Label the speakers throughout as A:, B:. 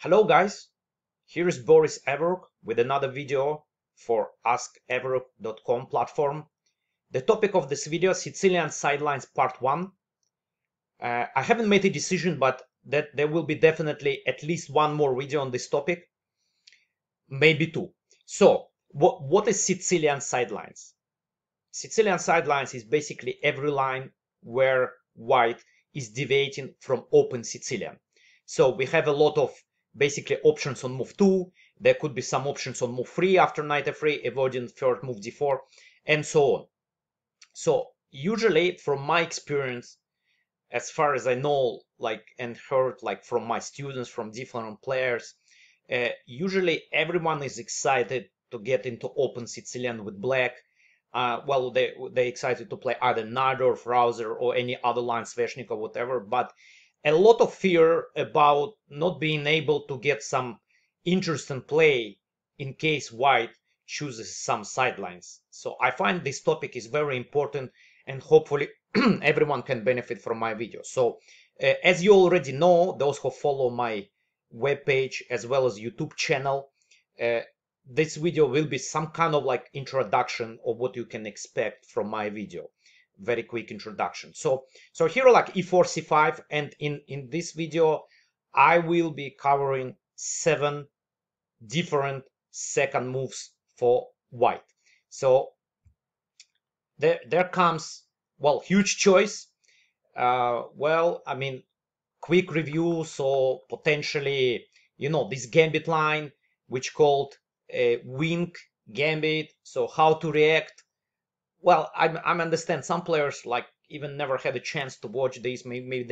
A: Hello guys, here is Boris Everuk with another video for askeveruk.com platform. The topic of this video, Sicilian sidelines part 1. I haven't made a decision, but that there will be definitely at least one more video on this topic, maybe two. So what is Sicilian sidelines? Sicilian sidelines is basically every line where white is deviating from Open Sicilian. So we have a lot of basically options on move 2. There could be some options on move 3 after knight f3, avoiding third move d4, and so on. So usually, from my experience, as far as I know, and heard from my students, from different players, usually everyone is excited to get into Open Sicilian with black. Well, they're excited to play either Nador, Rouser, or any other line, Sveshnik or whatever, but a lot of fear about not being able to get some interesting play in case white chooses some sidelines. So I find this topic is very important, and hopefully everyone can benefit from my video. So as you already know, those who follow my webpage as well as YouTube channel, this video will be some kind of introduction of what you can expect from my video. Very quick introduction. So here are e4, c5, and in this video I will be covering 7 different second moves for white. So there comes, well, huge choice. Well, I mean, quick review. So potentially, this gambit line, which called wing gambit. So how to react. Well, I understand some players even never had a chance to watch this. Maybe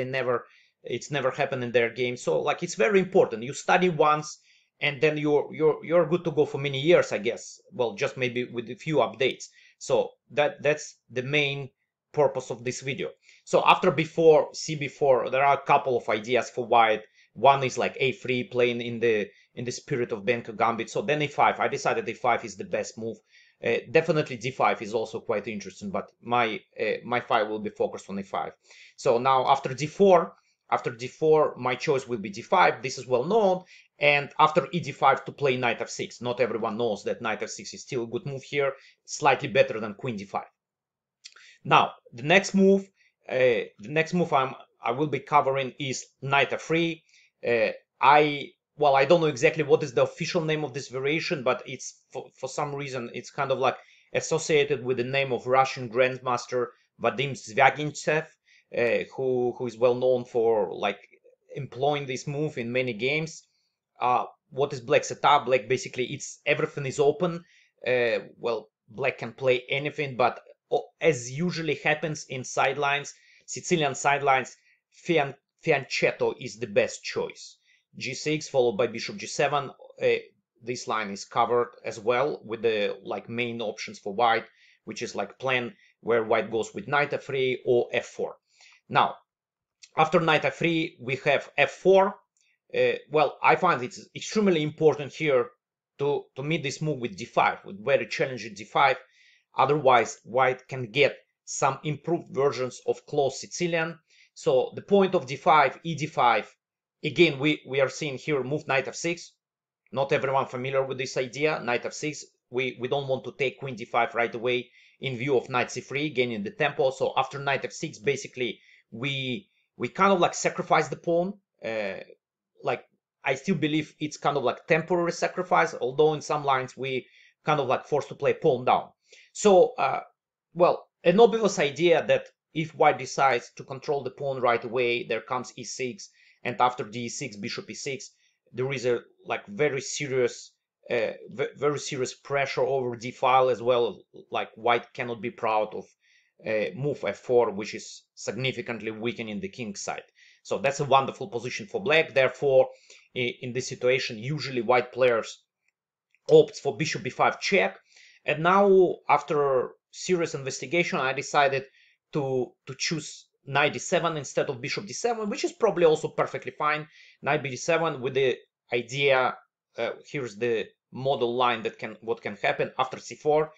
A: it's never happened in their game. So it's very important. You study once, and then you're good to go for many years, I guess. Well, just maybe with a few updates. So that's the main purpose of this video. So after c4, there are a couple of ideas for white. One is a3, playing in the spirit of Benko gambit. So then a5. I decided a5 is the best move. Definitely d5 is also quite interesting, but my file will be focused on a5. So now after d4, my choice will be d5. This is well known. And after ed5 to play knight f6. Not everyone knows that knight f6 is still a good move here, slightly better than queen d5. Now the next move I will be covering is knight f3. I don't know exactly what is the official name of this variation, but it's for some reason it's kind of associated with the name of Russian grandmaster Vadim Zvyagintsev, who is well known for employing this move in many games. What is black setup? Black basically everything is open. Well, black can play anything, but as usually happens in sidelines, Sicilian sidelines, fianchetto is the best choice. g6 followed by bishop g7. This line is covered as well with the main options for white, which is plan where white goes with knight f3 or f4. Now after knight f3 we have f4. Well, I find it's extremely important here to meet this move with d5, with very challenging d5. Otherwise white can get some improved versions of closed Sicilian. So the point of d5, ed5, again, we are seeing here move knight f6. Not everyone familiar with this idea. Knight f6. We don't want to take queen d5 right away in view of knight c3, gaining the tempo. So after knight f6, basically we kind of sacrifice the pawn. I still believe it's kind of temporary sacrifice, although in some lines we kind of forced to play pawn down. So well, an obvious idea that if white decides to control the pawn right away, there comes e6. And after d6, bishop e6, there is a very serious pressure over d file as well. White cannot be proud of move f4, which is significantly weakening the king side. So that's a wonderful position for black. Therefore, in this situation, usually white players opt for bishop b5 check. And now, after serious investigation, I decided to choose knight d7 instead of bishop d7, which is probably also perfectly fine. Knight b7 with the idea, here's the model line what can happen after c4.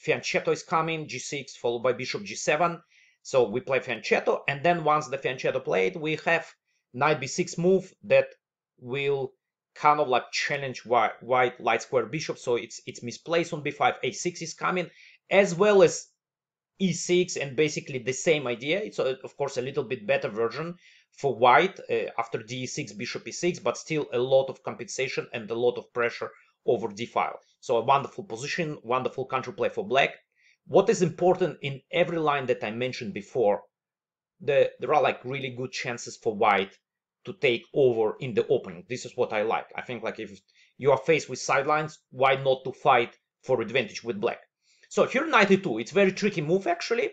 A: Fianchetto is coming, g6 followed by bishop g7. So we play fianchetto, and then once the fianchetto played, we have knight b6 move that will kind of like challenge white light square bishop, so it's misplaced on b5. a6 is coming, as well as e6, and basically the same idea. It's of course a little bit better version for white after d6 bishop e6, but still a lot of compensation and a lot of pressure over d file. So a wonderful position, wonderful counterplay for black. What is important in every line that I mentioned before, there are like really good chances for white to take over in the opening. This is what I like. I think like if you are faced with sidelines, why not to fight for advantage with black? So here knight e2, it's very tricky move actually.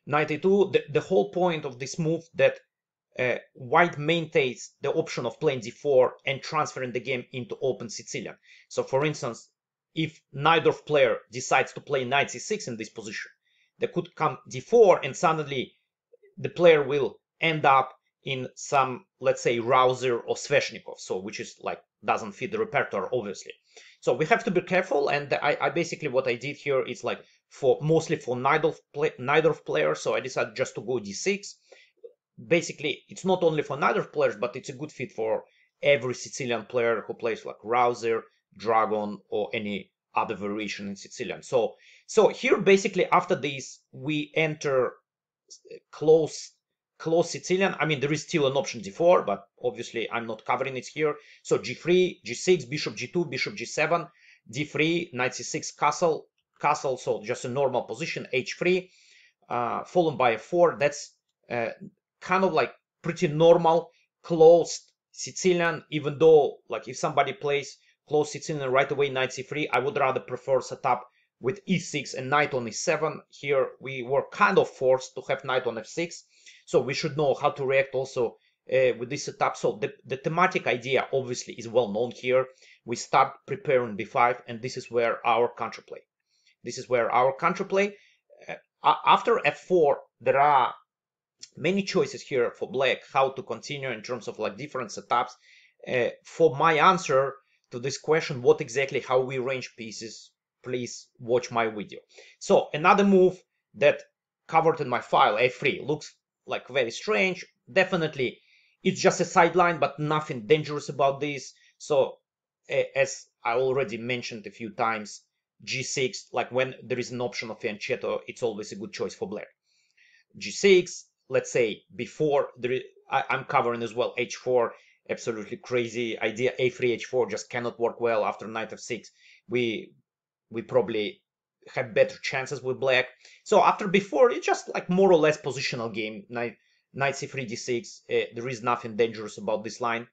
A: Knight e2, the whole point of this move that white maintains the option of playing d4 and transferring the game into open Sicilian. So for instance, if neither player decides to play knight c6 in this position, there could come d4 and suddenly the player will end up in some, let's say, Rouser or Sveshnikov, so which is like doesn't fit the repertoire obviously. So we have to be careful, and I basically what I did here is like for mostly for neither player, so I decided just to go d6. Basically, it's not only for neither players, but it's a good fit for every Sicilian player who plays like Rouser, Dragon, or any other variation in Sicilian. So here basically after this we enter close Sicilian. I mean, there is still an option d4, but obviously I'm not covering it here. So g3, g6, bishop g2, bishop g7, d3, knight c6, castle. So just a normal position, h3, followed by f4. That's kind of like pretty normal closed Sicilian, even though like if somebody plays closed Sicilian right away, knight c3, I would rather prefer setup with e6 and knight on e7. Here we were kind of forced to have knight on f6, so we should know how to react also with this setup. So the thematic idea obviously is well known here. We start preparing b5, and this is where our counterplay. After f4, there are many choices here for black how to continue in terms of like different setups. For my answer to this question, what exactly how we arrange pieces, please watch my video. So another move that covered in my file, a3, looks like very strange. Definitely it's just a sideline, but nothing dangerous about this. So as I already mentioned a few times, g6, like when there is an option of fianchetto, it's always a good choice for black. g6, let's say before I'm covering as well h4, absolutely crazy idea. a3, h4 just cannot work well. After knight f6, we probably have better chances with black. So after before, it's just like more or less positional game. Knight c3, d6. There is nothing dangerous about this line.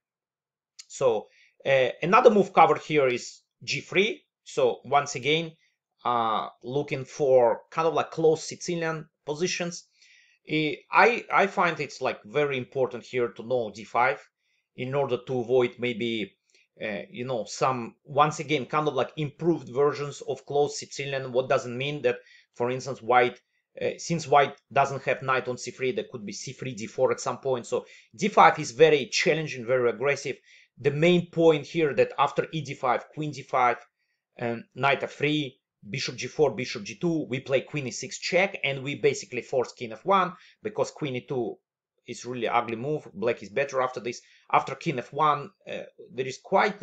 A: So another move covered here is g3. So once again, looking for kind of like close Sicilian positions. I find it's like very important here to know d5 in order to avoid maybe some, once again, kind of like improved versions of close Sicilian. What doesn't mean that, for instance, white, since white doesn't have knight on c3, there could be c3, d4 at some point. So d5 is very challenging, very aggressive. The main point here that after e d5, queen d5, and knight f3, bishop g4, bishop g2, we play queen e6 check, and we basically force king f1 because queen e2 is really ugly move. Black is better after this. After king f1, there is quite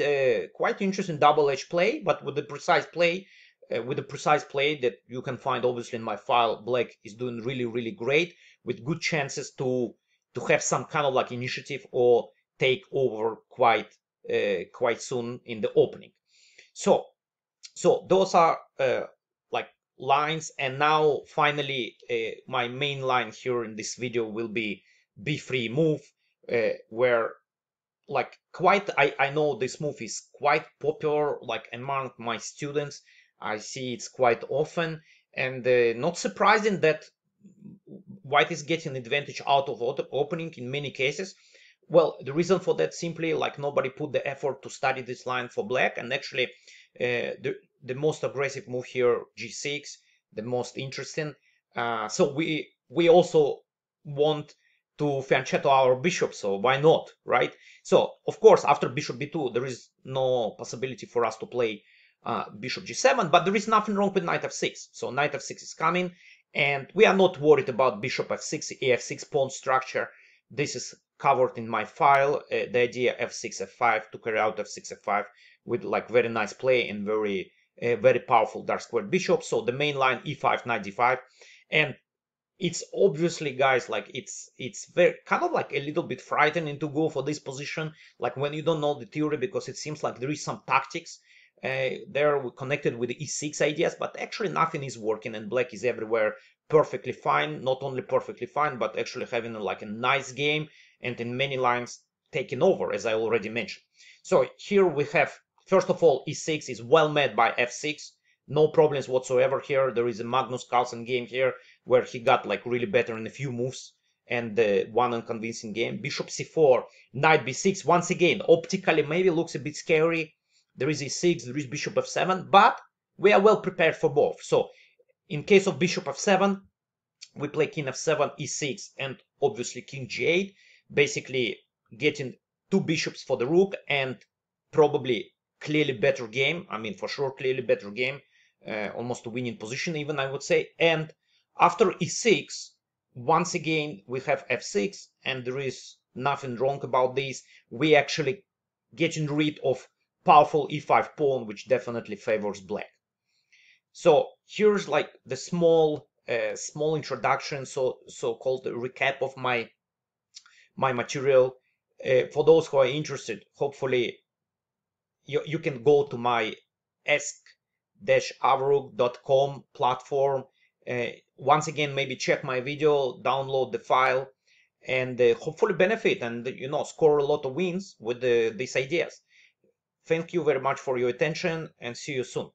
A: interesting double edge play, but with the precise play, that you can find obviously in my file, black is doing really great with good chances to have some kind of like initiative or take over quite soon in the opening. So those are like lines, and now finally my main line here in this video will be b3 move, where like I know this move is quite popular like among my students. I see it's quite often, and not surprising that white is getting advantage out of opening in many cases. Well, the reason for that simply like nobody put the effort to study this line for black, and actually the most aggressive move here, g6, the most interesting. So we also want to fianchetto our bishop, so why not, right? So of course after bishop b2 there is no possibility for us to play bishop g7, but there is nothing wrong with knight f6. So knight f6 is coming, and we are not worried about bishop f6, af6 pawn structure. This is covered in my file the idea f6 f5 to carry out f6 f5 with like very nice play and very powerful dark squared bishop. So the main line e5 knight d5, and it's obviously, guys, like it's very kind of like a little bit frightening to go for this position, like when you don't know the theory, because it seems like there is some tactics there connected with the e6 ideas, but actually nothing is working, and black is everywhere perfectly fine, not only perfectly fine, but actually having like a nice game, and in many lines taking over, as I already mentioned. So here we have, first of all, e6 is well met by f6, no problems whatsoever here. There is a Magnus Carlsen game here where he got like really better in a few moves and won a convincing game. Bishop c4, knight b6, once again optically maybe looks a bit scary. There is e6, there is bishop f7, but we are well prepared for both. So in case of bishop f7, we play king f7, e6, and obviously king g8, basically getting two bishops for the rook, and probably clearly better game. I mean, for sure, clearly better game, almost a winning position even, I would say. And after e6, once again, we have f6, and there is nothing wrong about this. We actually getting rid of powerful e5 pawn, which definitely favors black. So here's like the small introduction, so-called recap of my material. For those who are interested, hopefully you can go to my ask-avaruk.com platform. Once again, maybe check my video, download the file, and hopefully benefit and score a lot of wins with these ideas. Thank you very much for your attention, and see you soon.